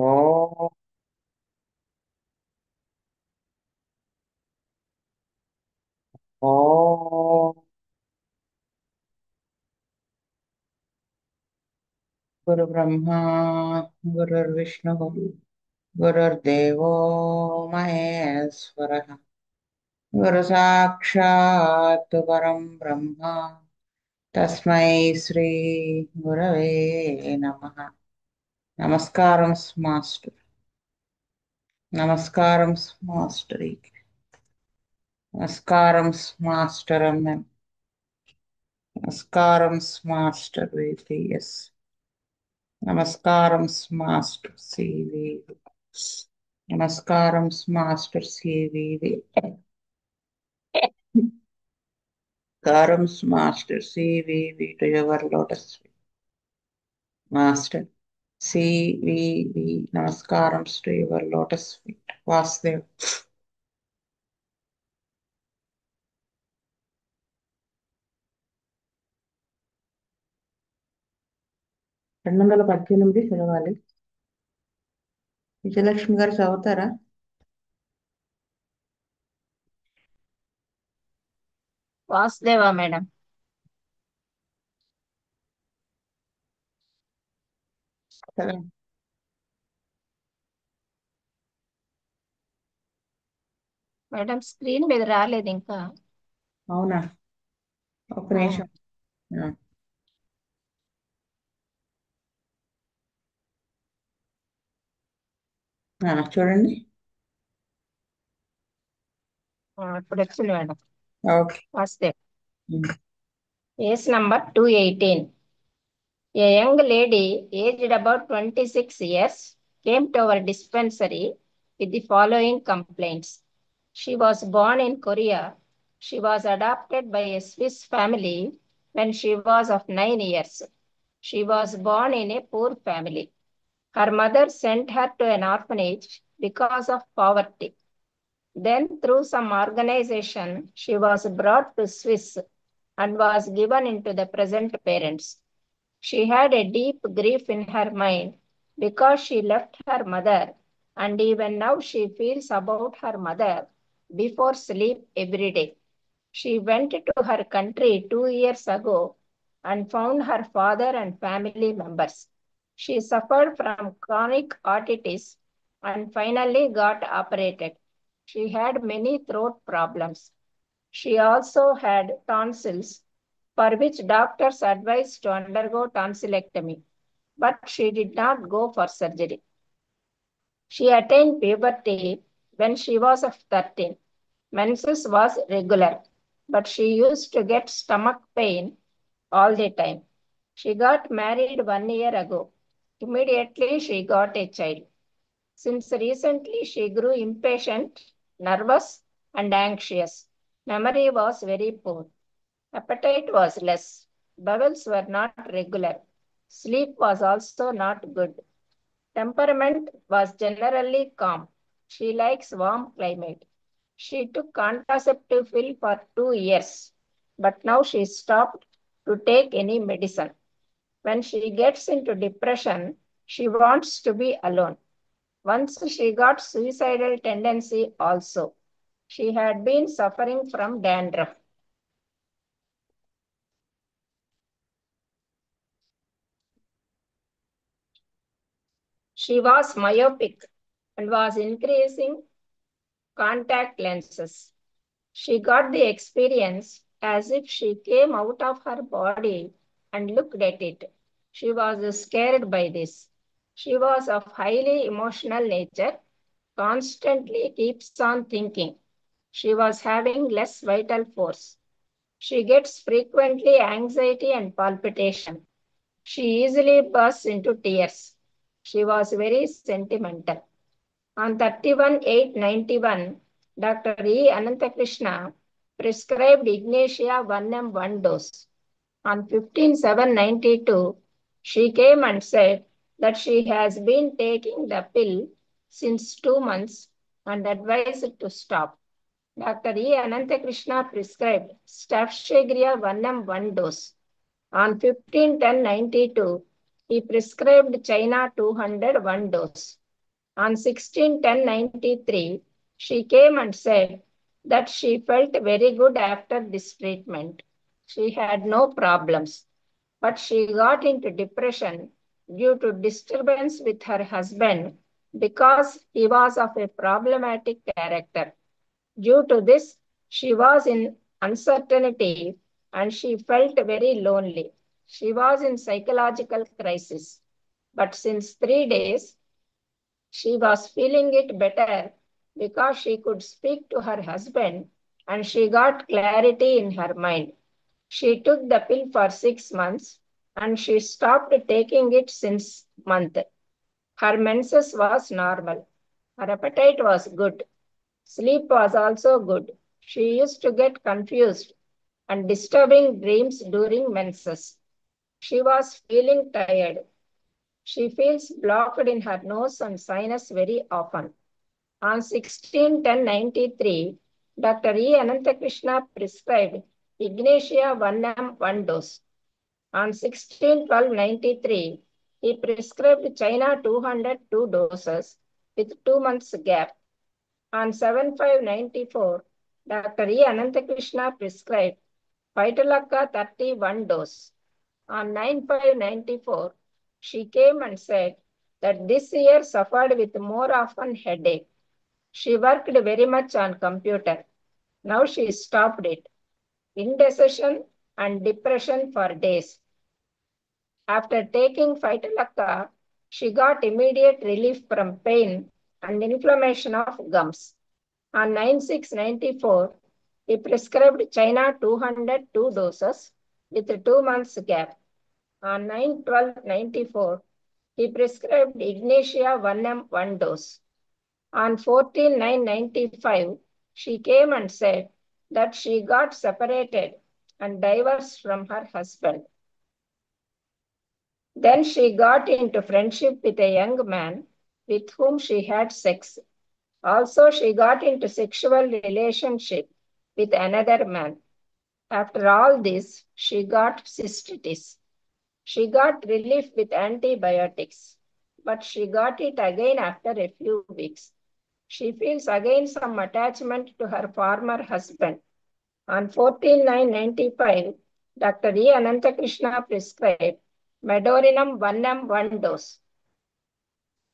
ఓం ఓం గురు బ్రహ్మ గురుర్విష్ణు గురుర్దేవో మహేశ్వర గురు సాక్షాత్ పరం బ్రహ్మ తస్మై శ్రీ గురవే నమః. నమస్కారం మాస్టర్. నమస్కారం మాస్టరీ. నమస్కారం మాస్టర్ ఎంఎం. నమస్కారం మాస్టర్ విపిఎస్. నమస్కారం మాస్టర్ సివి. నమస్కారం మాస్టర్ సివి. నమస్కారం master CV to your lotus master CV. నమస్కారం to your lotus feet Vasudev. 218 చదవాలి. విజయలక్ష్మి గారు చదువుతారా? వాసుదేవా మేడం. చదవండి. మేడం స్క్రీన్ మీద రాలేదు ఇంకా. అవునా, ఒక ఆ, నిమిషం. ఆ, చూడండి. ఇప్పుడు వచ్చింది madam. Okay. Vasudev. Um. Case number 218. A young lady aged about 26 years came to our dispensary with the following complaints. She was born in Korea. She was adopted by a Swiss family when she was of 9 years. She was born in a poor family. Her mother sent her to an orphanage because of poverty. Then, through some organization, she was brought to Swiss and was given into the present parents. She had a deep grief in her mind because she left her mother, and even now she feels about her mother before sleep every day. She went to her country 2 years ago and found her father and family members. She suffered from chronic otitis and finally got operated. She had many throat problems. She also had tonsils, for which doctors advised to undergo tonsillectomy, but she did not go for surgery. She attained puberty when she was of 13. Menses was regular, but she used to get stomach pain all the time. She got married 1 year ago. Immediately she got a child. Since recently she grew impatient, nervous, and anxious. Memory was very poor. Appetite was less. Bowels were not regular. Sleep was also not good. Temperament was generally calm. She likes warm climate. She took contraceptive pill for 2 years, but now she stopped to take any medicine. When she gets into depression, she wants to be alone. Once she got suicidal tendency also. She had been suffering from dandruff. She was myopic and was increasing contact lenses. She got the experience as if she came out of her body and looked at it. She was scared by this. She was of highly emotional nature, constantly keeps on thinking. She was having less vital force. She gets frequently anxiety and palpitation. She easily bursts into tears. She was very sentimental. On 31/8/91, Dr. E. Ananthakrishna prescribed Ignatia 1M1 dose. On 15/7/92, she came and said that she has been taking the pill since 2 months and advised to stop. Dr. E. Ananthakrishna prescribed Staphysagria 1 1 dose. On 15-10-92, he prescribed China 200 1 dose. On 16-10-93, she came and said that she felt very good after this treatment. She had no problems, but she got into depression due to disturbance with her husband because he was of a problematic character. Due to this, she was in uncertainty and she felt very lonely. She was in psychological crisis. But since 3 days, she was feeling it better because she could speak to her husband and she got clarity in her mind. She took the pill for 6 months and she stopped taking it since month. Her menses was normal. Her appetite was good. Sleep was also good. She used to get confused and disturbing dreams during menses. She was feeling tired. She feels blocked in her nose and sinus very often. On 16-10-93, Dr. E. Ananthakrishna prescribed Ignatia 1 1 dose. On 16-12-93, he prescribed China 202 doses with 2 months gap. On 7-5-94, Dr. E. Ananthakrishna prescribed Phytolacca 31 dose. On 9-5-94, she came and said that this year suffered with more often headache. She worked very much on computer. Now she stopped it. Indecision and depression for days. After taking Phytolacca, she got immediate relief from pain and inflammation of gums. On 9-6-94, he prescribed China 202 doses with 2 months gap. On 9-12-94, he prescribed Ignatia 1 1 dose. On 14-9-95, she came and said that she got separated and divorced from her husband. Then she got into friendship with a young man with whom she had sex. Also, she got into sexual relationship with another man. After all this, she got cystitis. She got relief with antibiotics, but she got it again after a few weeks. She feels again some attachment to her former husband. On 14-9-95, Dr. E. Ananthakrishna prescribed Medorinum 1 1 dose.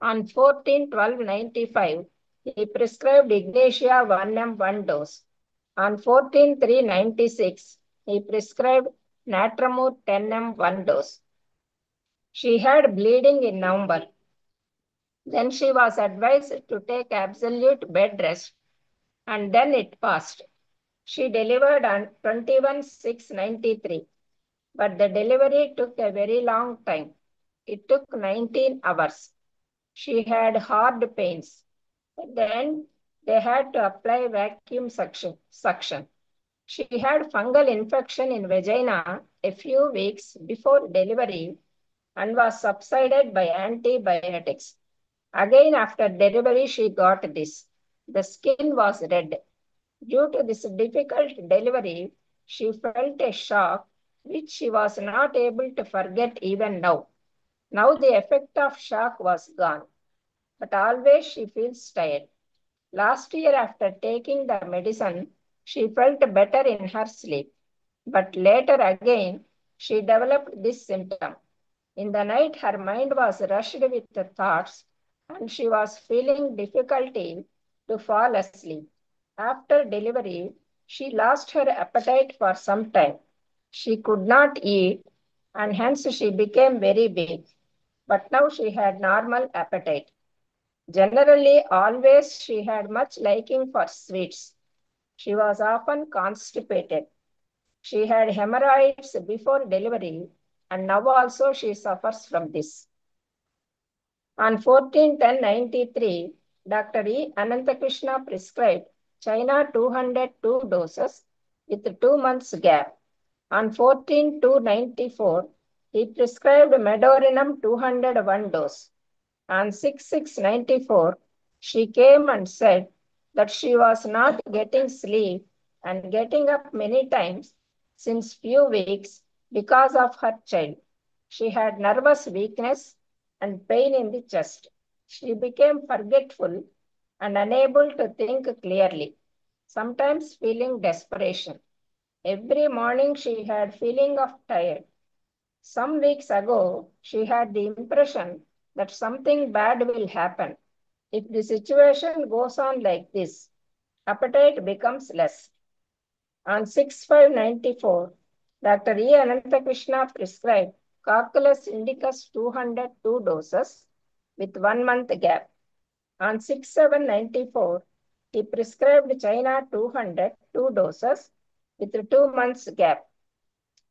On 14-12-95, he prescribed Ignatia 1 1 dose. On 14-3-96, he prescribed Natramur 10 1 dose. She had bleeding in November. Then she was advised to take absolute bed rest, and then it passed. She delivered on 21-6-93, but the delivery took a very long time. It took 19 hours. She had hard pains. At the end, they had to apply vacuum suction. She had fungal infection in vagina a few weeks before delivery and was subsided by antibiotics. Again, after delivery, she got this. The skin was red. Due to this difficult delivery, she felt a shock which she was not able to forget even now. Now the effect of shock was gone, but always she feels tired. Last year, after taking the medicine, she felt better in her sleep. But later again, she developed this symptom. In the night, her mind was rushed with the thoughts and she was feeling difficulty to fall asleep. After delivery, she lost her appetite for some time. She could not eat and hence she became very weak. But now she had normal appetite. Generally, always she had much liking for sweets. She was often constipated. She had hemorrhoids before delivery, and now also she suffers from this. On 14-10-93, Dr. E. Ananthakrishna prescribed China 202 doses with 2 months gap. On 14-2-94, he prescribed Medorinum 201 dose. On 6-6-94, she came and said that she was not getting sleep and getting up many times since few weeks because of her child. She had nervous weakness and pain in the chest. She became forgetful and unable to think clearly, sometimes feeling desperation. Every morning she had feeling of tired. Some weeks ago, she had the impression that something bad will happen. If the situation goes on like this, appetite becomes less. On 6/5/94, Dr. E. Anantakrishna prescribed Cocculus indicus 202 doses with 1 month gap. On 6/7/94, he prescribed China 202 doses with 2 months gap.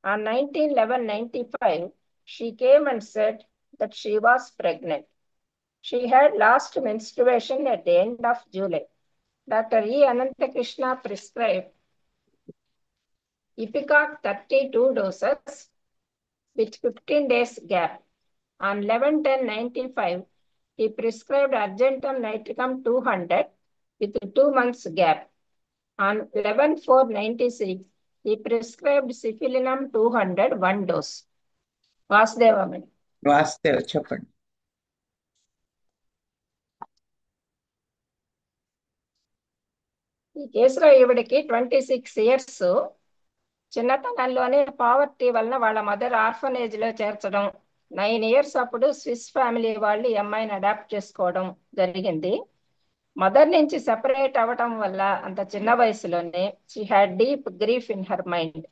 On 19/11/95, she came and said that she was pregnant. She had last menstruation at the end of July. Dr. E. Anantakrishna prescribed Ipecac 32 doses with 15 days gap. On 11/10/95, he prescribed Argentum nitricum 200 with 2 months gap. On 11/4/96, he prescribed Cifilinum 200 1 dose. Vasudevamani. Vastav చెప్పండి. ఈ కేసులో ఈవిడికి 26 years. చిన్నతనంలోనే poverty వలన వాళ్ళ mother orphanage లో చేర్చడం, 9 years అప్పుడు స్విస్ ఫ్యామిలీ వాళ్ళు ఈ అమ్మాయిని అడాప్ట్ చేసుకోవడం జరిగింది. మదర్ నుంచి సెపరేట్ అవ్వటం వల్ల అంత చిన్న వయసులోనే she had deep grief in her mind.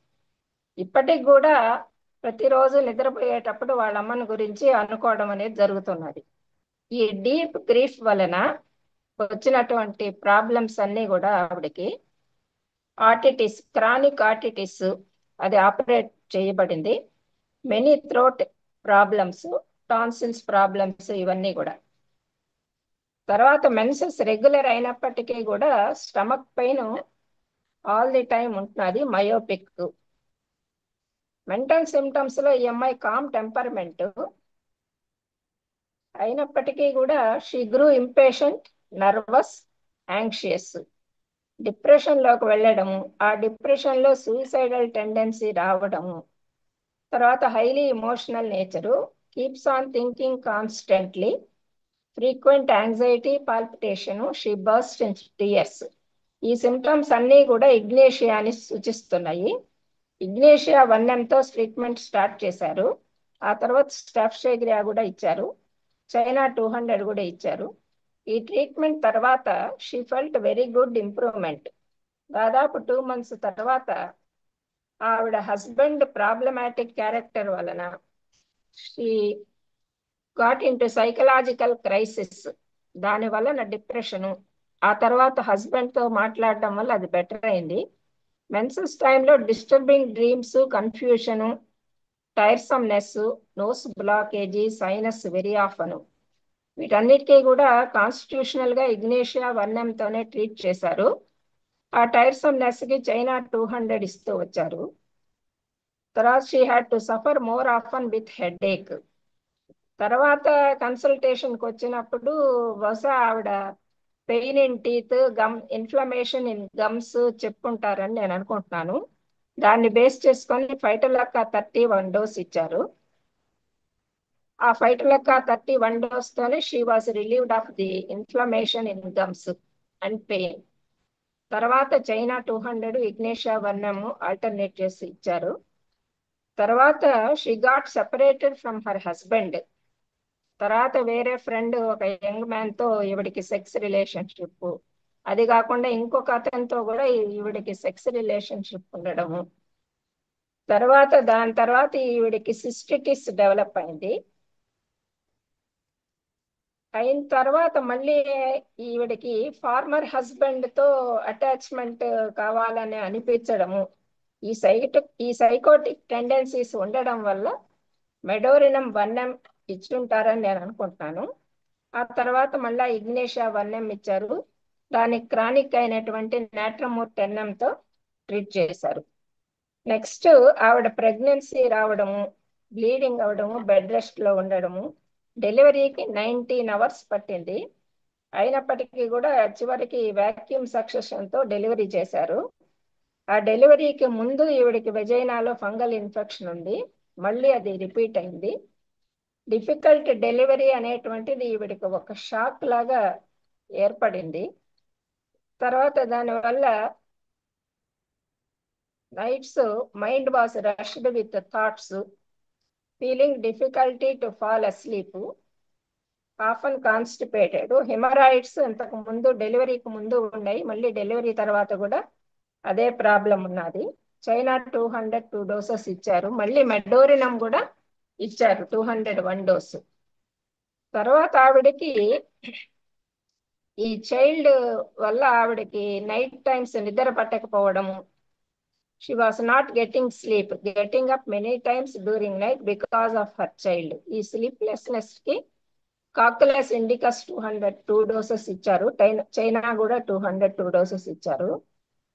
ఇప్పటికి కూడా ప్రతిరోజు నిద్రపోయేటప్పుడు వాళ్ళ అమ్మని గురించి అనుకోవడం అనేది జరుగుతున్నది. ఈ డీప్ గ్రీఫ్ వలన వచ్చినటువంటి ప్రాబ్లమ్స్ అన్ని కూడా ఆవిడకి ఆటిటిస్, క్రానిక్ ఆటిటిస్, అది ఆపరేట్ చేయబడింది. Many throat problems, tonsils problems, ఇవన్నీ కూడా. తర్వాత మెన్సెస్ రెగ్యులర్ అయినప్పటికీ కూడా stomach pain all the time ఉంటున్నది, మయోపిక్. మెంటల్ సిమ్టమ్స్ లో ఈ అమ్మాయి కామ్ టెంపర్మెంట్ అయినప్పటికీ కూడా she grew impatient, nervous, anxious. Depression లోకి వెళ్ళడము, ఆ డిప్రెషన్ లో సూసైడల్ టెండెన్సీ రావడము. తర్వాత highly emotional nature, keeps on thinking constantly, frequent anxiety, palpitation, she burst in tears. ఈ సిమ్టమ్స్ అన్నీ కూడా ఇగ్నేషియాని సూచిస్తున్నాయి. ఇగ్నేషియా 1M ట్రీట్మెంట్ స్టార్ట్ చేశారు. ఆ తర్వాత స్టాఫ్షేగ్రియా కూడా ఇచ్చారు, చైనా 200 కూడా ఇచ్చారు. ఈ ట్రీట్మెంట్ తర్వాత she felt very good improvement. దాదాపు 2 months తర్వాత ఆవిడ హస్బెండ్ ప్రాబ్లమాటిక్ క్యారెక్టర్ వలన she got into psychological crisis. దాని వలన డిప్రెషను, ఆ తర్వాత హస్బెండ్ తో మాట్లాడడం వల్ల అది బెటర్ అయింది. మెన్సెస్ టైంలో disturbing dreams, confusion, tiresomeness, nose blockage, sinus very often. వీటన్నిటికీ కూడా కాన్స్టిట్యూషనల్ గా ఇగ్నేషియా 1M తోనే ట్రీట్ చేశారు. ఆ టైర్సమ్నెస్ కి చైనా 200 ఇస్తూ వచ్చారు. తర్వాత she had to suffer more often with headache. తర్వాత కన్సల్టేషన్కి వచ్చినప్పుడు బహుశా ఆవిడ pain in teeth, gum inflammation in gums చెప్పుంటారని నేను అనుకుంటున్నాను. దాన్ని బేస్ చేసుకొని ఫైటోలక్కా 31 డోస్ ఇచ్చారు. ఆ ఫైటోలక్కా 31 డోస్ తోనే she was relieved of the inflammation in gums and pain. తర్వాత చైనా 200, ఇగ్నేషియా 1M ఆల్టర్నేట్ చేసి ఇచ్చారు. తర్వాత she got separated from her husband. తర్వాత వేరే ఫ్రెండ్ ఒక యంగ్ మ్యాన్ తో ఈవిడికి సెక్స్ రిలేషన్షిప్, అది కాకుండా ఇంకొక అతనితో కూడా ఈవిడికి సెక్స్ రిలేషన్షిప్ ఉండడము. దాని తర్వాత ఈవిడికి సిస్టిటిస్ డెవలప్ అయింది. అయిన తర్వాత మళ్ళీ ఈవిడికి ఫార్మర్ హస్బెండ్ తో అటాచ్మెంట్ కావాలని అనిపించడము, ఈ సైకోటిక్ టెండెన్సీస్ ఉండడం వల్ల మెడోరినం 1M ఇచ్చుంటారని నేను అనుకుంటున్నాను. ఆ తర్వాత మళ్ళీ ఇగ్నేషియా 1M ఇచ్చారు. దానికి క్రానిక్ అయినటువంటి నాట్రమూర్ 10M తో ట్రీట్ చేశారు. నెక్స్ట్ ఆవిడ ప్రెగ్నెన్సీ రావడము, బ్లీడింగ్ అవడము, బెడ్ రెస్ట్ లో ఉండడము. డెలివరీకి 19 hours పట్టింది. అయినప్పటికీ కూడా చివరికి వాక్యూమ్ సక్సెషన్తో డెలివరీ చేశారు. ఆ డెలివరీకి ముందు ఈవిడికి వెజైనాలో ఫంగల్ ఇన్ఫెక్షన్ ఉంది, మళ్ళీ అది రిపీట్ అయింది. డిఫికల్ట్ డెలివరీ అనేటువంటిది ఈవిడికి ఒక షాక్ లాగా ఏర్పడింది. తర్వాత దానివల్ల nights mind was rushed with thoughts, feeling difficulty to fall asleep, often constipated. Haemorrhoids ఇంతకు ముందు డెలివరీకి ముందు ఉన్నాయి, మళ్ళీ డెలివరీ తర్వాత కూడా అదే ప్రాబ్లం ఉన్నది. చైనా 202 డోసెస్ ఇచ్చారు, మళ్ళీ మెడోరినం కూడా ఇచ్చారు 201 డోసు. తర్వాత ఆవిడకి ఈ చైల్డ్ వల్ల ఆవిడకి నైట్ టైమ్స్ నిద్ర పట్టకపోవడము, she was not getting sleep, getting up many times during night because of her child. ఈ స్లీప్లెస్నెస్ కి కాకులస్ ఇండికస్ 202 డోసెస్ ఇచ్చారు, చైనా కూడా 202 డోసెస్ ఇచ్చారు.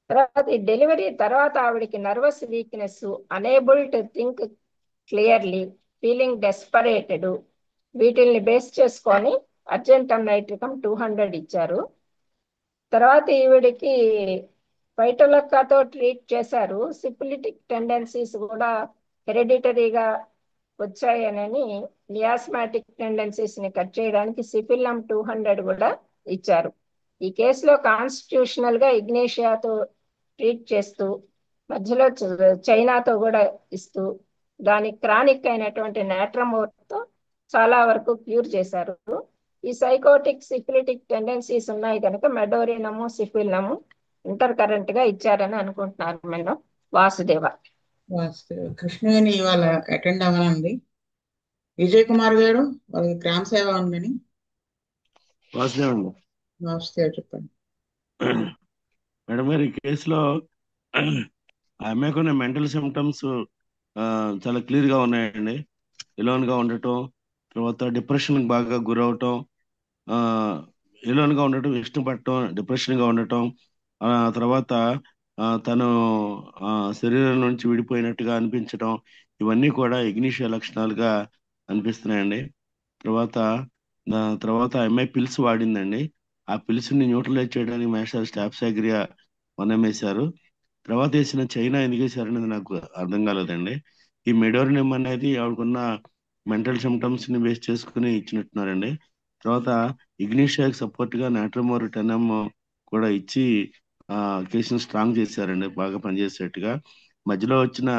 తర్వాత ఈ డెలివరీ తర్వాత ఆవిడకి nervous weakness, unable to think clearly, feeling desperated, వీటిల్ని బేస్ చేసుకొని అర్జెంటమ్ నైట్రికం 200 ఇచ్చారు. తర్వాత ఈవిడికి వైటలక్కతో ట్రీట్ చేశారు. సిఫిలిటిక్ టెండెన్సీస్ కూడా హెరిడిటరీగా వచ్చాయనని మియాస్మాటిక్ టెండెన్సీస్ ని కట్ చేయడానికి సిఫిల్లం 200 కూడా ఇచ్చారు. ఈ కేసులో కాన్స్టిట్యూషనల్ గా ఇగ్నేషియాతో ట్రీట్ చేస్తూ, మధ్యలో చైనాతో కూడా ఇస్తూ, దానికి క్రానిక్ అయినటువంటి నాట్రమోర్తో చాలా వరకు క్యూర్ చేశారు. ఈ సైకోటిక్ సిఫిలిటిక్ టెండెన్సీస్ ఉన్నాయి కనుక మెడోరినము సిఫిల్నము ఇంటర్ కరెంట్ గా ఇచ్చారని అనుకుంటున్నారు మేడం. వాసుదేవ. కృష్ణవేణి ఇవాళ అటెండ్ అవ్వనుంది. విజయ్ కుమార్ గారు, వాళ్ళకి గ్రామ సేవ ఉందని. వాసుదేవండి. వాసుదేవ్ చెప్పండి. మేడం గారు, ఈ కేసులో ఆమెకు మెంటల్ సిమ్టమ్స్ చాలా క్లియర్ గా ఉన్నాయండి. ఎలోన్ గా ఉండటం, తర్వాత డిప్రెషన్ బాగా గురవటం, ఎలోన్ గా ఉండటం, ఇష్టపడటం, డిప్రెషన్ గా ఉండటం, తర్వాత తను శరీరం నుంచి విడిపోయినట్టుగా అనిపించడం, ఇవన్నీ కూడా ఇగ్నిషియా లక్షణాలుగా అనిపిస్తున్నాయండి. తర్వాత అమ్మాయి పిల్స్ వాడిందండి. ఆ పిల్స్ ని న్యూట్రలైజ్ చేయడానికి మేషారు స్టాప్సాగ్రియా వనం వేశారు. తర్వాత వేసిన చైనా ఎందుకు వేశారనేది నాకు అర్థం కాలేదండి. ఈ మెడోరినియం అనేది ఆవిడకున్న మెంటల్ సిమ్టమ్స్ ని బేస్ చేసుకుని ఇచ్చినట్టున్నారండి. తర్వాత ఇగ్నిషియాకి సపోర్ట్ గా నాట్రమోర్ టెనమ్ కూడా ఇచ్చి కేసును స్ట్రాంగ్ చేశారండి, బాగా పనిచేసేట్టుగా. మధ్యలో వచ్చిన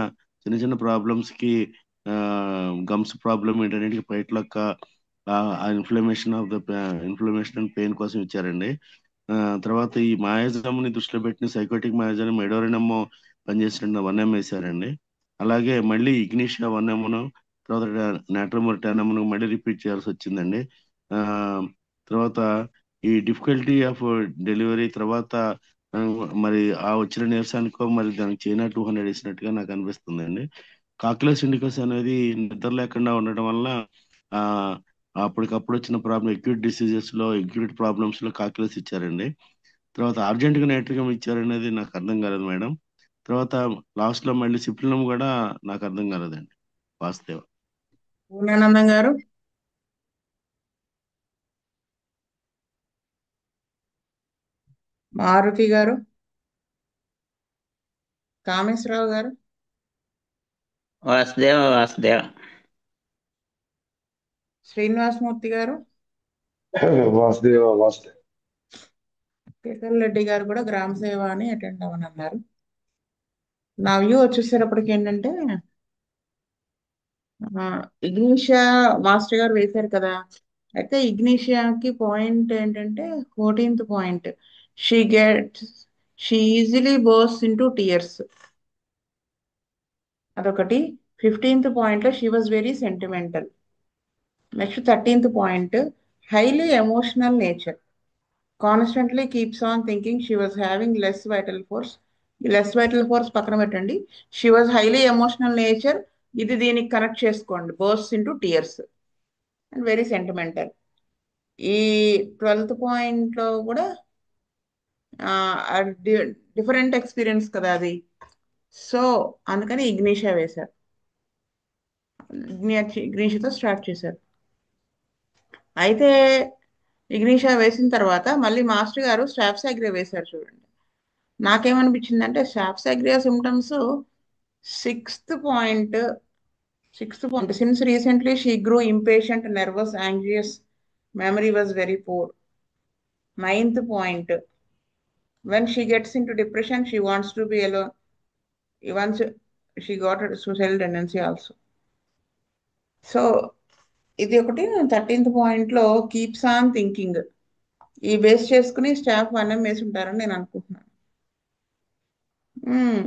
చిన్న చిన్న ప్రాబ్లమ్స్ కి గమ్స్ ప్రాబ్లమ్ ఏంటనేటికి పైట్లక్క ఇన్ఫ్లమేషన్ అండ్ పెయిన్ కోసం ఇచ్చారండి. తర్వాత ఈ మాయాజామ్ ని దృష్టిలో పెట్టిన సైకోటిక్ మాయాజామ్ మెడోరినమ్ పనిచేసిన 1M వేశారండి. అలాగే మళ్ళీ ఇగ్నిషియా 1M తర్వాత నాట్రమోర్ 10M మళ్ళీ రిపీట్ చేయాల్సి వచ్చిందండి. తర్వాత ఈ డిఫికల్టీ ఆఫ్ డెలివరీ తర్వాత మరి ఆ వచ్చిన నీరసానికో మరి దానికి చైనా 200 వేసినట్టుగా నాకు అనిపిస్తుందండి. కాక్యులస్ ఇండికస్ అనేది నిద్ర లేకుండా ఉండడం వల్ల ఆ అప్పటికప్పుడు వచ్చిన ప్రాబ్లం, ఎక్యూట్ డిసీజెస్ లో, ఎక్యూట్ ప్రాబ్లమ్స్ లో కాక్యులస్ ఇచ్చారండి. తర్వాత అర్జెంట్ గా నైట్రికం ఇచ్చారనేది నాకు అర్థం కాలేదు మేడం. తర్వాత లాస్ట్ లో మళ్ళీ సిప్లినం కూడా నాకు అర్థం కాలేదండి. వాస్తవ. పూర్ణానందం గారు. మారుతి గారు. కామేశ్వరరావు గారు. వాసుదేవ. శ్రీనివాసమూర్తి గారు. వాసుదేవ. కేకల్ రెడ్డి గారు కూడా గ్రామ సేవ అని అటెండ్ అవ్వనన్నారు. నా వ్యూ వచ్చేసేటప్పటికి ఏంటంటే, ఇగ్నిషియా మాస్టర్ గారు వేశారు కదా, అయితే ఇగ్నిషియాకి పాయింట్ ఏంటంటే 14th point, she easily burst into tears, అదొకటి. 15th పాయింట్లో she was very sentimental. Next 13th point, highly emotional nature, constantly keeps on thinking she was having less vital force. ఈ లెస్ వైటల్ ఫోర్స్ పక్కన పెట్టండి, she was highly emotional nature, ఇది దీనికి connect చేసుకోండి, burst into tears and very sentimental. ఈ 12th పాయింట్లో కూడా different experience కదా అది, సో అందుకని ఇగ్నిషియా వేశారు, ఇగ్నిషియాతో స్టార్ట్ చేశారు. అయితే ఇగ్నిషా వేసిన తర్వాత మళ్ళీ మాస్టర్ గారు స్టాఫ్ సాగ్రియా వేశారు చూడండి. నాకేమనిపించిందంటే staphysagria symptoms sixth point sixth point since recently she grew impatient nervous anxious memory was very poor. Ninth point when she gets into depression she wants to be alone. Once she got a suicidal tendency also. So ఇది ఒకటి 13th పాయింట్లో keeps on thinking. ఈ base చేసుకుని staff వన్నం వేసి ఉంటారని నేను అనుకుంటున్నాను. మ్మ్.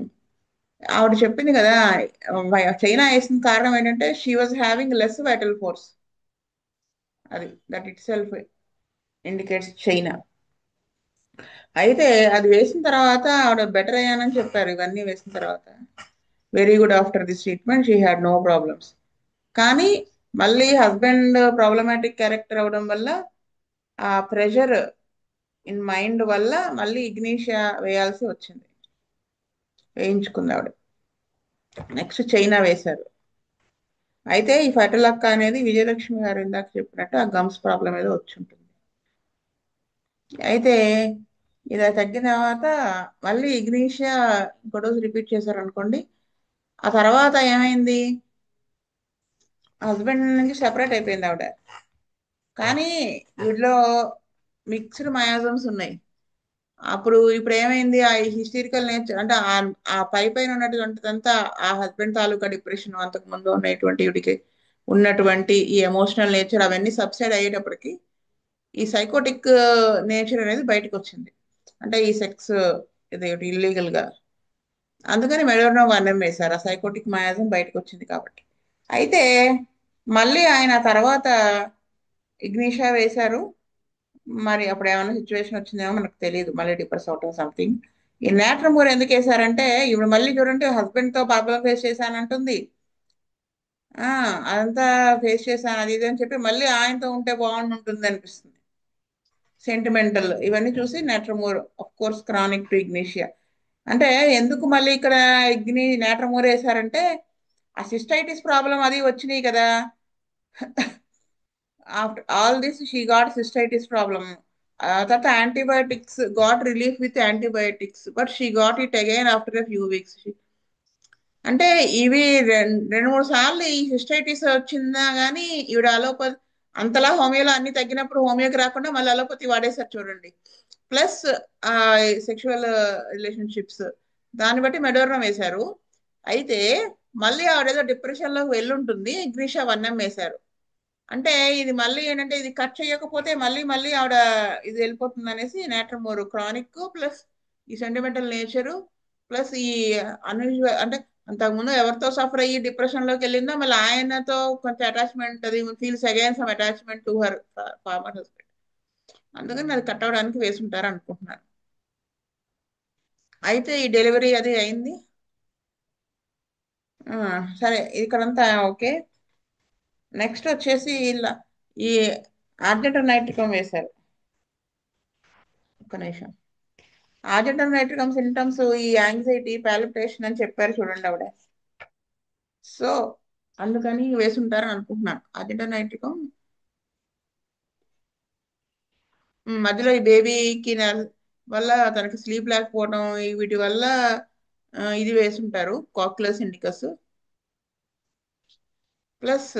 ఆవిడ చెప్పింది కదా, చైనా వేసిన కారణం ఏంటంటే she was having less vital force. అది that itself indicates China. అయితే అది వేసిన తర్వాత ఆవిడ బెటర్ అయ్యానని చెప్పారు. ఇవన్నీ వేసిన తర్వాత very good after this treatment she had no problems. కానీ మళ్ళీ హస్బెండ్ ప్రాబ్లమాటిక్ క్యారెక్టర్ అవడం వల్ల ఆ ప్రెషర్ ఇన్ మైండ్ వల్ల మళ్ళీ ఇగ్నీషియా వేయాల్సి వచ్చింది. వేయించుకుంది ఆవిడ. నెక్స్ట్ చైనా వేశారు. అయితే ఈ ఫెటలక్క అనేది విజయలక్ష్మి గారు ఇందాక చెప్పినట్టు ఆ గమ్స్ ప్రాబ్లం ఏదో వచ్చి ఉంటుంది. అయితే ఇది తగ్గిన తర్వాత మళ్ళీ ఇగ్నీషియా ఇంకో డోస్ రిపీట్ చేశారు అనుకోండి. ఆ తర్వాత ఏమైంది, హస్బెండ్ నుంచి సెపరేట్ అయిపోయింది ఆవిడ. కానీ వీటిలో మిక్స్డ్ మయాజమ్స్ ఉన్నాయి. ఇప్పుడు ఏమైంది, ఆ హిస్టరికల్ నేచర్ అంటే ఆ పై పైన ఉన్నటువంటిదంతా ఆ హస్బెండ్ తాలూకా డిప్రెషన్, అంతకు ముందు ఉన్నటువంటి వీడికి ఉన్నటువంటి ఈ ఎమోషనల్ నేచర్ అవన్నీ సబ్సైడ్ అయ్యేటప్పటికి ఈ సైకోటిక్ నేచర్ అనేది బయటకు వచ్చింది. అంటే ఈ సెక్స్ ఇది ఇల్లీగల్ గా. అందుకని మెడోర్నో వర్ణం వేశారు, ఆ సైకోటిక్ మయాజం బయటకు వచ్చింది కాబట్టి. అయితే మళ్ళీ ఆయన తర్వాత ఇగ్నిషా వేశారు. మరి అప్పుడు ఏమైనా సిచ్యువేషన్ వచ్చిందేమో మనకు తెలియదు, మళ్ళీ డిప్రెస్ అవటం సంథింగ్. ఈ నేట్రమూర్ ఎందుకు వేశారంటే ఇప్పుడు మళ్ళీ చూడండి హస్బెండ్ తో ప్రాబ్లం ఫేస్ చేశానంటుంది. ఆ అదంతా ఫేస్ చేశాను అది ఇది అని చెప్పి మళ్ళీ ఆయనతో ఉంటే బాగుంటుంది అనిపిస్తుంది. సెంటిమెంటల్ ఇవన్నీ చూసి natrum mur of course chronic to ignatia. అంటే ఎందుకు మళ్ళీ ఇక్కడ నేట్రమూర్ వేశారంటే ఆ సిస్టైటిస్ ప్రాబ్లం అది వచ్చినాయి కదా. After all this she got cystitis problem. తర్వాత antibiotics got relief with antibiotics but she got it again after a few weeks. అంటే ఇవి రెండు మూడు సార్లు ఈ సిస్టైటిస్ వచ్చిందా కానీ ఈవిడ అలోపతి అంతలా హోమియోలో అన్ని తగ్గినప్పుడు హోమియోకి రాకుండా మళ్ళీ అలోపతి వాడేసారు చూడండి. ప్లస్ ఆ సెక్షువల్ రిలేషన్షిప్స్ దాన్ని బట్టి మెడోర్నం వేశారు. అయితే మళ్ళీ ఆవిడేదో డిప్రెషన్ లోకి వెళ్ళుంటుంది, ఇగ్నిషా వన్నం వేశారు. అంటే ఇది మళ్ళీ ఏంటంటే ఇది కట్ చేయకపోతే మళ్ళీ మళ్ళీ ఆవిడ ఇది వెళ్ళిపోతుంది అనేసి నేట్రమోర్ క్రానిక్ ప్లస్ ఈ సెంటిమెంటల్ నేచరు ప్లస్ ఈ అన్యూజువల్ అంటే అంతకుముందు ఎవరితో సఫర్ అయ్యి డిప్రెషన్ లోకి వెళ్ళిందో మళ్ళీ ఆయనతో కొంచెం అటాచ్మెంట్ అది feels again some attachment to her former husband. అందుకని అది కట్ అవడానికి వేసుంటారు అనుకుంటున్నాను. అయితే ఈ డెలివరీ అది అయింది. సరే ఇక్కడంతా ఓకే. నెక్స్ట్ వచ్చేసి ఈ ఆర్జెంటన్ నైట్రికం వేశారు. ఒక్క నిమిషం. ఆర్జెంటన్ నైట్రికం సింటమ్స్ ఈ యాంగ్జైటీ పాలిపిటేషన్ అని చెప్పారు చూడండి ఆవిడ. సో అందుకని వేసుంటారని అనుకుంటున్నాను. ఆర్జెంటన్ నైట్రికం మధ్యలో ఈ బేబీకి వల్ల తనకి స్లీప్ లేకపోవడం వీటి వల్ల ఇది వేసుంటారు కాక్యులస్ ఇండికస్. ప్లస్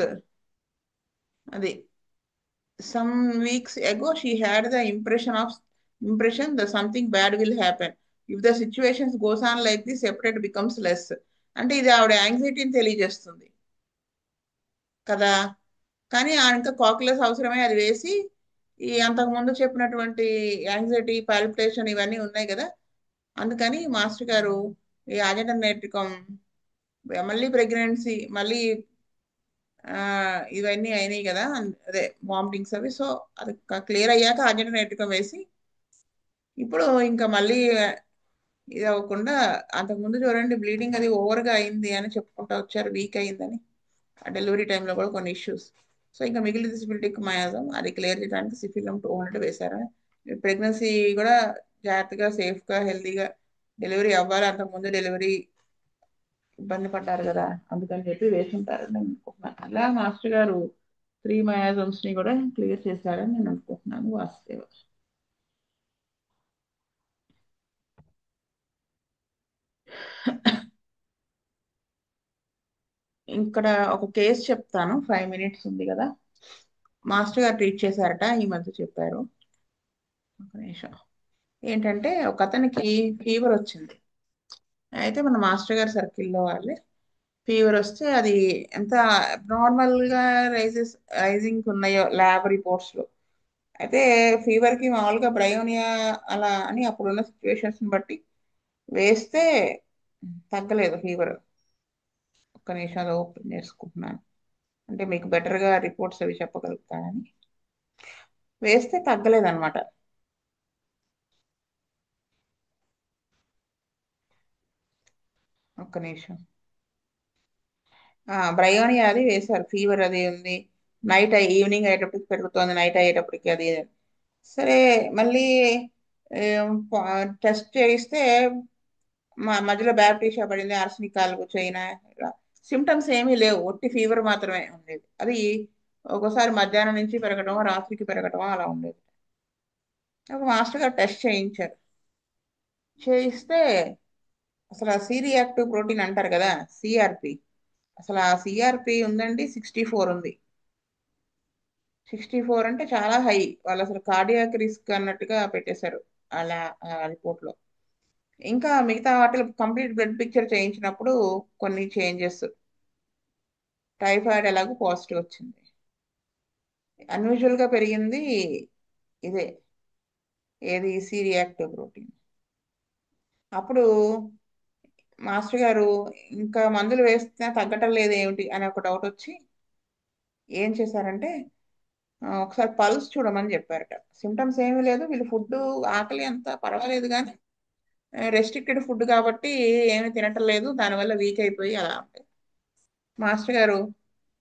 అది some weeks ago she had the impression that something bad will happen if the situations goes on like this, separate becomes less. అంటే ఇది ఆవిడ యాంగ్జైటీని తెలియజేస్తుంది కదా. కానీ ఇంకా కాక్యులస్ అవసరమే అది వేసి ఈ అంతకుముందు చెప్పినటువంటి యాంగ్జైటీ పాలిపిటేషన్ ఇవన్నీ ఉన్నాయి కదా. అందుకని మాస్టర్ గారు ఈ ఆజెంటన్ నైట్రికం మళ్ళీ ప్రెగ్నెన్సీ మళ్ళీ ఇవన్నీ అయినాయి కదా, అదే వామిటింగ్స్ అవి. సో అది క్లియర్ అయ్యాక ఆర్జెంటన్ నైట్రికం వేసి ఇప్పుడు ఇంకా మళ్ళీ ఇది అవ్వకుండా అంతకుముందు చూడండి బ్లీడింగ్ అది ఓవర్గా అయింది అని చెప్పుకుంటూ వచ్చారు, వీక్ అయిందని ఆ డెలివరీ టైంలో కూడా కొన్ని ఇష్యూస్. సో ఇంకా మిగిలిన డిసబిలిటీకి మయాజం అది క్లియర్ చేయడానికి సిఫిలం 200 వేశారు. ప్రెగ్నెన్సీ కూడా జాగ్రత్తగా సేఫ్గా హెల్తీగా డెలివరీ అవ్వాలి, అంతకుముందు డెలివరీ ఇబ్బంది పడ్డారు కదా అందుకని చెప్పి వేసుంటారని అనుకుంటున్నాను. అలా మాస్టర్ గారు త్రీ మయాజమ్స్ ని కూడా క్లియర్ చేశారని నేను అనుకుంటున్నాను వాసుదేవ. ఇక్కడ ఒక కేసు చెప్తాను, 5 minutes ఉంది కదా. మాస్టర్ గారు ట్రీట్ చేశారట, ఈ మధ్య చెప్పారు. ఒక నిమిషం. ఏంటంటే ఒక అతనికి ఫీవర్ వచ్చింది. అయితే మన మాస్టర్ గారి సర్కిల్లో వాళ్ళే ఫీవర్ వస్తే అది ఎంత నార్మల్ గా రైజింగ్ ఉన్నాయో ల్యాబ్ రిపోర్ట్స్ లో, అయితే ఫీవర్ కి మామూలుగా బ్రయోనియా అలా అని అప్పుడున్న సిచ్యువేషన్స్ బట్టి వేస్తే తగ్గలేదు ఫీవర్. ఒక్క నిమిషం అది ఓపెన్ చేసుకుంటున్నాను, అంటే మీకు బెటర్ గా రిపోర్ట్స్ అవి చెప్పగలుగుతానని. వేస్తే తగ్గలేదు అనమాట. ఒక్క నిమిషం. బ్రయోనియా అది వేశారు, ఫీవర్ అది ఉంది, నైట్ ఈవినింగ్ అయ్యేటప్పటికి పెరుగుతోంది, నైట్ అయ్యేటప్పటికి అది. సరే మళ్ళీ టెస్ట్ చేయిస్తే మధ్యలో బ్యాక్టీరియా పడింది, ఆర్సనిక్ కాలుకు చైనా, ఇలా సిమ్టమ్స్ ఏమీ లేవు, ఒట్టి ఫీవర్ మాత్రమే ఉండేది. అది ఒకసారి మధ్యాహ్నం నుంచి పెరగటమో రాత్రికి పెరగటమో అలా ఉండేది. ఒక మాస్టర్ గారు టెస్ట్ చేయించారు. చేయిస్తే అసలు సి రియాక్టివ్ ప్రోటీన్ అంటారు కదా, సిఆర్పి, అసలు ఆ సిఆర్పి ఉందండి 64 ఉంది. 64 అంటే చాలా హై. వాళ్ళు అసలు కార్డియాక్ రిస్క్ అన్నట్టుగా పెట్టేశారు అలా రిపోర్ట్ లో. ఇంకా మిగతా వాటిలో కంప్లీట్ బ్లడ్ పిక్చర్ చేయించినప్పుడు కొన్ని చేంజెస్, టైఫాయిడ్ ఎలాగో పాజిటివ్ వచ్చింది. అన్యూజువల్ గా పెరిగింది ఇదే, ఏది సి రియాక్టివ్ ప్రోటీన్. అప్పుడు మాస్టర్ గారు ఇంకా మందులు వేస్తే తగ్గటం లేదు ఏమిటి అని ఒక డౌట్ వచ్చి ఏం చేశారంటే ఒకసారి పల్స్ చూడమని చెప్పారట. సిమ్టమ్స్ ఏమీ లేదు, వీళ్ళు ఫుడ్ ఆకలి అంత పర్వాలేదు కానీ రెస్ట్రిక్టెడ్ ఫుడ్ కాబట్టి ఏమీ తినటం లేదు, దానివల్ల వీక్ అయిపోయి అలా ఉంటాయి. మాస్టర్ గారు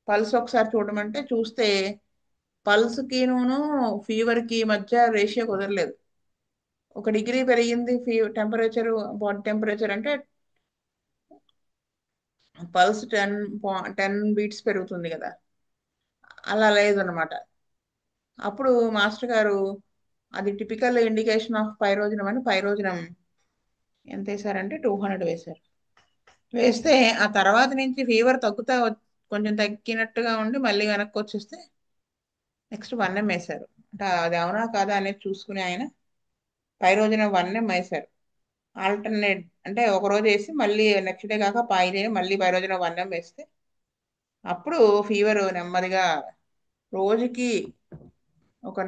పల్స్ ఒకసారి చూడమంటే చూస్తే పల్స్ కిను ఫీవర్ కి మధ్య రేషియో కుదరలేదు. 1 డిగ్రీ పెరిగింది టెంపరేచర్, బాడీ టెంపరేచర్ అంటే పల్స్ 10 బీట్స్ పెరుగుతుంది కదా, అలా లేదనమాట. అప్పుడు మాస్టర్ గారు అది టిపికల్ ఇండికేషన్ ఆఫ్ పైరోజనం అని పైరోజనం ఎంత వేశారంటే 200 వేశారు. వేస్తే ఆ తర్వాత నుంచి ఫీవర్ తగ్గుతా కొంచెం తగ్గినట్టుగా ఉండి మళ్ళీ వెనక్కి వచ్చేస్తే నెక్స్ట్ 1M వేశారు. అంటే అది అవునా కాదా అనేది చూసుకుని ఆయన పైరోజనం 1M వేశారు. ఆల్టర్నేట్ అంటే ఒక రోజు వేసి మళ్ళీ నెక్స్ట్ డే కాక మళ్ళీ పైరోజనం 1M వేస్తే అప్పుడు ఫీవర్ నెమ్మదిగా రోజుకి ఒక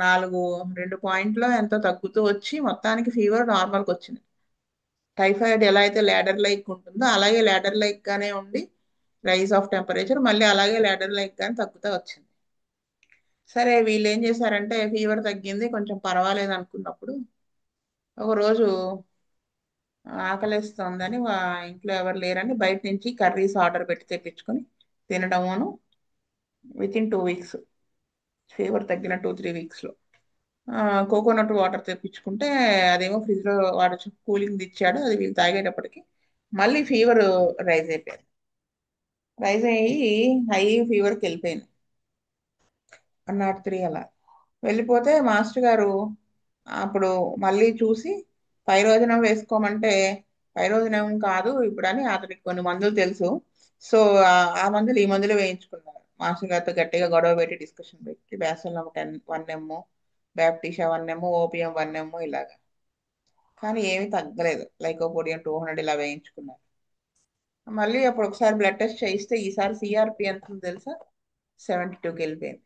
నాలుగు 2 పాయింట్లో ఎంతో తగ్గుతూ వచ్చి మొత్తానికి ఫీవర్ నార్మల్కి వచ్చింది. టైఫాయిడ్ ఎలా అయితే ల్యాడర్ లైక్ ఉంటుందో అలాగే ల్యాడర్ లైక్ గానే ఉండి రైజ్ ఆఫ్ టెంపరేచర్ మళ్ళీ అలాగే ల్యాడర్ లైక్ గానే తగ్గుతూ వచ్చింది. సరే వీళ్ళు ఏం చేశారంటే ఫీవర్ తగ్గింది కొంచెం పర్వాలేదు అనుకున్నప్పుడు ఒకరోజు ఆకలిస్తోందని ఇంట్లో ఎవరు లేరని బయట నుంచి కర్రీస్ ఆర్డర్ పెట్టి తెప్పించుకొని తినడమును, విత్ ఇన్ 2 weeks, ఫీవర్ తగ్గిన 2-3 weeks లో కోకోనట్ వాటర్ తెప్పించుకుంటే అదేమో ఫ్రిడ్జ్ లో వాడు కూలింగ్ ఇచ్చాడు, అది వీళ్ళు తాగేటప్పటికి మళ్ళీ ఫీవర్ రైజ్ అయిపోయింది. రైజ్ అయ్యి హై ఫీవర్కి వెళ్ళిపోయింది, 103 అలా వెళ్ళిపోతే మాస్టర్ గారు అప్పుడు మళ్ళీ చూసి పైరోజనం వేసుకోమంటే పైరోజనం కాదు ఇప్పుడు అని అతనికి కొన్ని మందులు తెలుసు. సో ఆ మందులు ఈ మందులు వేయించుకున్నారు. మాస్టర్ గారితో గట్టిగా గొడవ పెట్టి డిస్కషన్ పెట్టి బ్యాసలం 1M, బ్యాప్టిషా 1M, ఓపియం 1M ఇలాగా. కానీ ఏమీ తగ్గలేదు, లైకోపోడియం 200 ఇలా వేయించుకున్నారు. మళ్ళీ అప్పుడు ఒకసారి బ్లడ్ టెస్ట్ చేయిస్తే ఈసారి సిఆర్పి ఎంత ఉందో తెలుసా, 72కి వెళ్ళిపోయింది.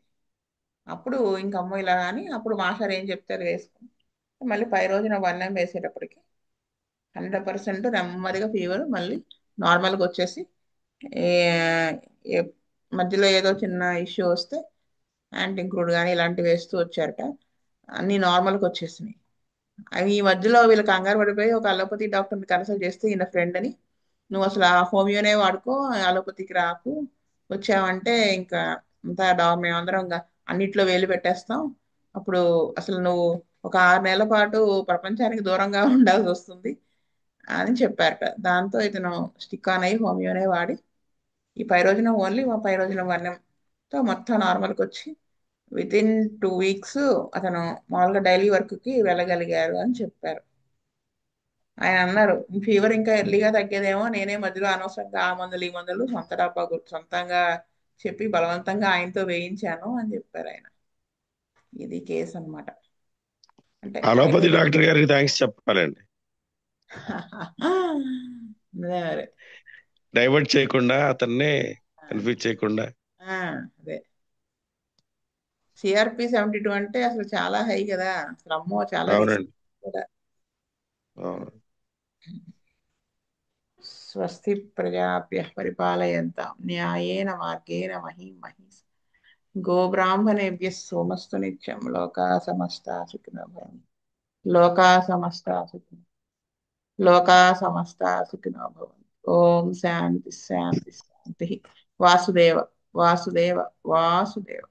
అప్పుడు ఇంక అమ్మో ఇలా అని అప్పుడు మాస్టర్ ఏం చెప్తారు వేసుకుని మళ్ళీ పైరోజనం 1M వేసేటప్పటికి 100% నెమ్మదిగా ఫీవర్ మళ్ళీ నార్మల్గా వచ్చేసి ఏ- ఏ- మధ్యలో ఏదో చిన్న ఇష్యూ వస్తే యాంటీక్రూడ్ కానీ ఇలాంటివి వేస్తూ వచ్చారట, అన్ని నార్మల్కి వచ్చేసినాయి. అవి ఈ మధ్యలో వీళ్ళు కంగారు పడిపోయి ఒక అలోపతి డాక్టర్ని కన్సల్ట్ చేస్తే ఈయన ఫ్రెండ్ అని, నువ్వు అసలు ఆ హోమియోనే వాడుకో, అలోపతికి రాకు, వచ్చావంటే ఇంకా అంతా మేమందరం ఇంకా అన్నిట్లో వేలు పెట్టేస్తాం, అప్పుడు అసలు నువ్వు ఒక 6 నెలల పాటు ప్రపంచానికి దూరంగా ఉండాల్సి వస్తుంది అని చెప్పారట. దాంతో ఇతను స్టిక్ ఆన్ అయ్యి హోమియోనే వాడి ఈ పైరోజనం ఓన్లీ పైరోజనం 1M మొత్తం నార్మల్కి వచ్చి వితిన్ 2 వీక్స్ అతను మామూలుగా డైలీ వర్క్కి వెళ్ళగలిగారు అని చెప్పారు. ఆయన అన్నారు ఫీవర్ ఇంకా ఎర్లీగా తగ్గేదేమో, నేనే మధ్యలో అనవసరంగా ఆ మందులు ఈ మందులు సొంత డబ్బా సొంతంగా చెప్పి బలవంతంగా ఆయనతో వేయించాను అని చెప్పారు ఆయన. ఇది కేసు అన్నమాట. అంటే అలోపతి డాక్టర్ గారికి థ్యాంక్స్ చెప్పాలండి, అదే మరి. డైవర్ట్ చేయకుండా అతన్ని కన్ఫ్యూజ్ చేయకుండా. అదే సిఆర్పి 72 అంటే అసలు చాలా హై కదా, అసలు అమ్మో చాలా రిస్క్ అవునండి. కూడా. అవును. స్వస్తి ప్రజాభ్యః పరిపాలయంతాం న్యాయేన మార్గేణ మహీం మహీస్ గోబ్రాహ్మణేభ్యः సోమస్తు నిత్యం లోకా సమస్తా సుఖినో భవంతు. లోకా సమస్తా సుఖినో లోకా సమస్తా సుఖినో భవంతు. ఓం శాంతి శాంతి శాంతి. వాసుదేవ వాసుదేవ వాసుదేవ.